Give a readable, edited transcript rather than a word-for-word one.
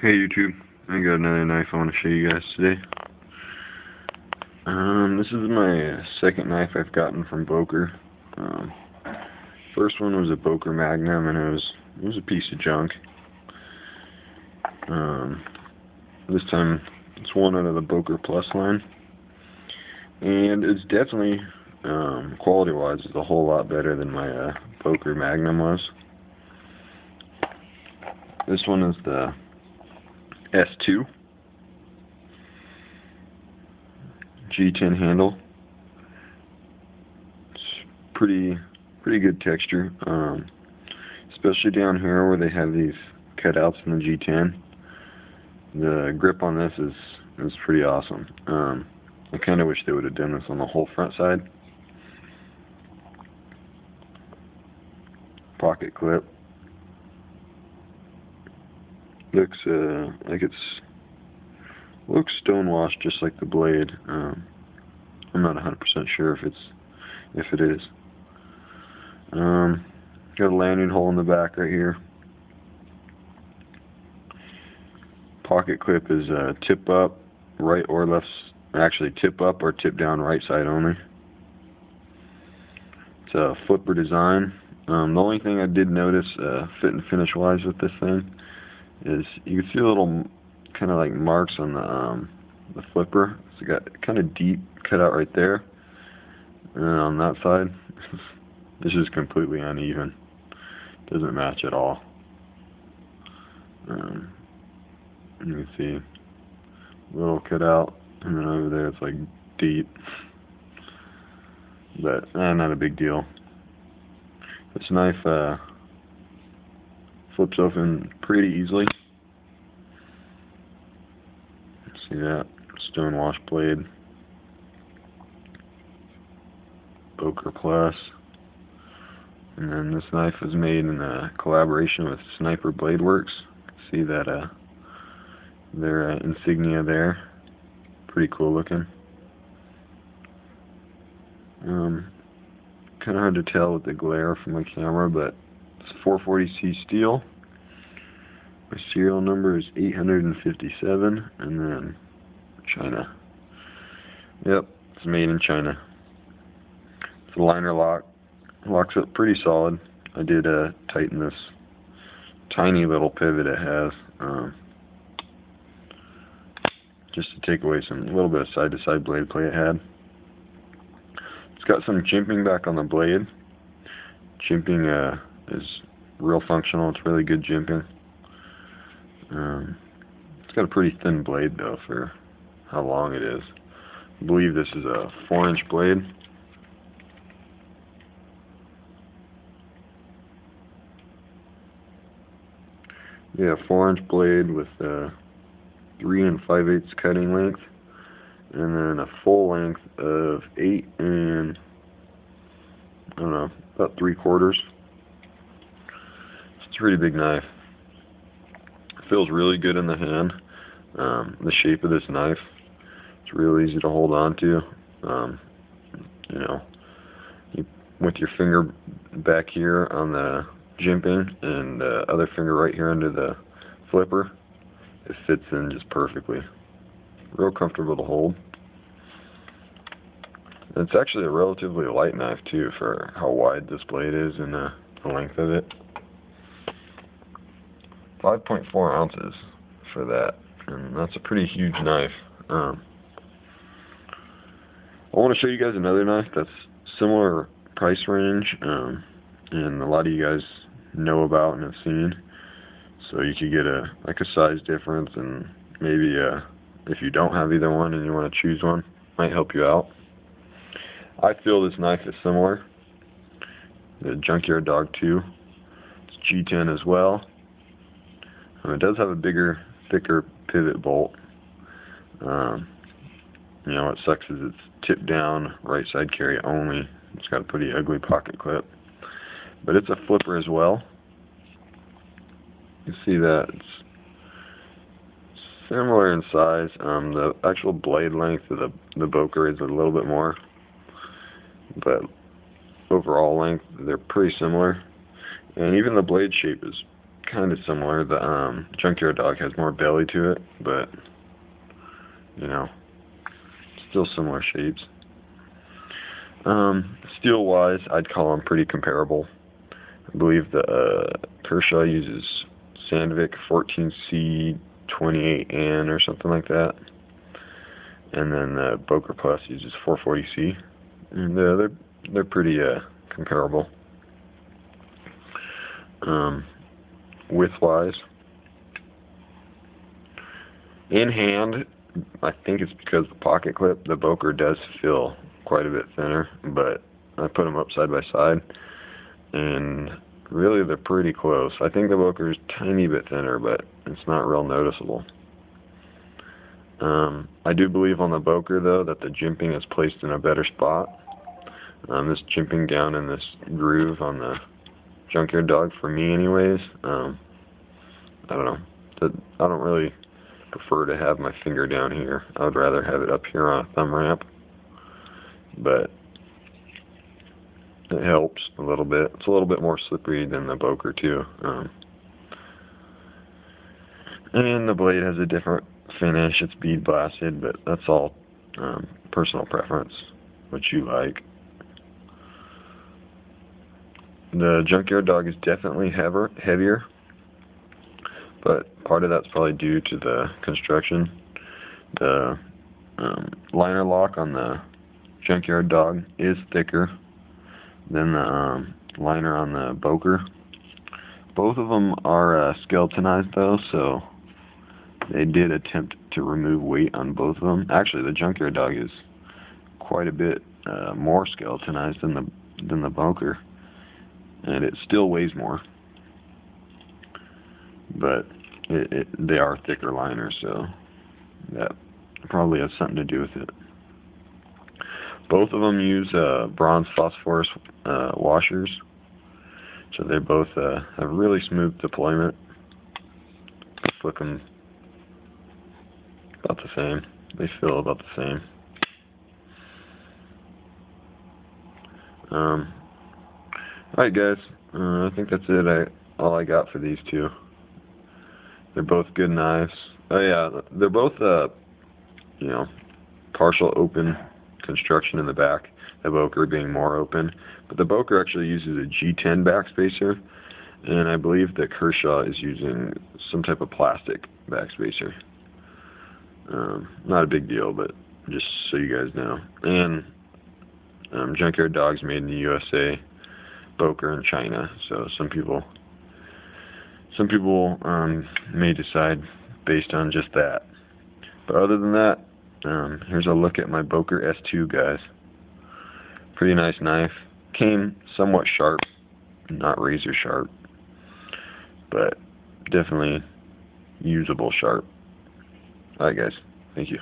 Hey YouTube, I got another knife I want to show you guys today. This is my second knife I've gotten from Boker. First one was a Boker Magnum, and it was a piece of junk. This time it's one out of the Boker Plus line, and it's definitely quality-wise is a whole lot better than my Boker Magnum was. This one is the S2 G10 handle. It's pretty good texture, especially down here where they have these cutouts in the G10. The grip on this is pretty awesome. I kind of wish they would have done this on the whole front side. Pocket clip. Looks like looks stonewashed just like the blade. I'm not 100% sure if it is. Got a lanyard hole in the back right here. Pocket clip is tip up, right or left. Actually, tip up or tip down, right side only. It's a flipper design. The only thing I did notice fit and finish wise with this thing is you can see a little kind of like marks on the flipper. It's got kind of deep cutout right there, and then on that side this is completely uneven. Doesn't match at all. You can see a little cutout, and then over there it's like deep, but not a big deal. This knife flips open pretty easily. See that stonewash blade. Boker Plus. And then this knife is made in a collaboration with Bladeworks. See that their insignia there. Pretty cool looking. Kind of hard to tell with the glare from my camera, but it's 440C steel. My serial number is 857, and then China. Yep, it's made in China. It's a liner lock. Locks up pretty solid. I did tighten this tiny little pivot it has, just to take away a little bit of side-to-side blade play it had. It's got some jimping back on the blade. Jimping is real functional. It's really good jimping. It's got a pretty thin blade though for how long it is. I believe this is a 4-inch blade. Yeah, 4-inch blade with 3 5/8 cutting length, and then a full length of 8 and I don't know, about 3/4. It's a pretty big knife. It feels really good in the hand. The shape of this knife, it's real easy to hold on to. You know, with your finger back here on the jimping and the other finger right here under the flipper, it fits in just perfectly. Real comfortable to hold. And it's actually a relatively light knife too for how wide this blade is and the length of it. 5.4 ounces for that, and that's a pretty huge knife. I want to show you guys another knife that's similar price range, and a lot of you guys know about and have seen, so you could get a size difference, and maybe if you don't have either one and you want to choose one, might help you out. I feel this knife is similar. The Junkyard Dog 2. It's G10 as well. It does have a bigger, thicker pivot bolt. You know, what sucks is it's tip down, right side carry only. It's got a pretty ugly pocket clip. But it's a flipper as well. You see that it's similar in size. The actual blade length of the Boker is a little bit more, but overall length they're pretty similar, and even the blade shape is kind of similar. The Junkyard Dog has more belly to it, but you know, still similar shapes. Steel wise, I'd call them pretty comparable. I believe the Kershaw uses Sandvik 14C28N or something like that, and then the Boker Plus uses 440C, and they're pretty comparable. Width wise, in hand, I think it's because the pocket clip, the Boker does feel quite a bit thinner, but I put them up side by side, and really they're pretty close. I think the Boker is a tiny bit thinner, but it's not real noticeable. I do believe on the Boker, though, that the jimping is placed in a better spot. This jimping down in this groove on the Junkyard Dog, for me anyways, I don't know. I don't really prefer to have my finger down here. I would rather have it up here on a thumb ramp, but it helps a little bit. It's a little bit more slippery than the Boker too, and the blade has a different finish. It's bead blasted, but that's all personal preference, what you like. The Junkyard Dog is definitely heavier, but part of that's probably due to the construction. The liner lock on the Junkyard Dog is thicker than the liner on the Boker. Both of them are skeletonized though, so they did attempt to remove weight on both of them. Actually, the Junkyard Dog is quite a bit more skeletonized than the Boker, and it still weighs more, but they are thicker liners, so that probably has something to do with it. Both of them use bronze phosphorus washers, so they both have really smooth deployment. Flick them about the same. They feel about the same. Alright guys, I think that's it. All I got for these two. They're both good knives. Oh yeah, they're both you know, partial open construction in the back, the Boker being more open, but the Boker actually uses a G10 backspacer, and I believe that Kershaw is using some type of plastic backspacer. Not a big deal, but just so you guys know. And Junkyard Dog's made in the USA, Boker in China, so some people may decide based on just that. But other than that, here's a look at my Boker S2, guys. Pretty nice knife. Came somewhat sharp, not razor sharp, but definitely usable sharp. Alright guys, thank you.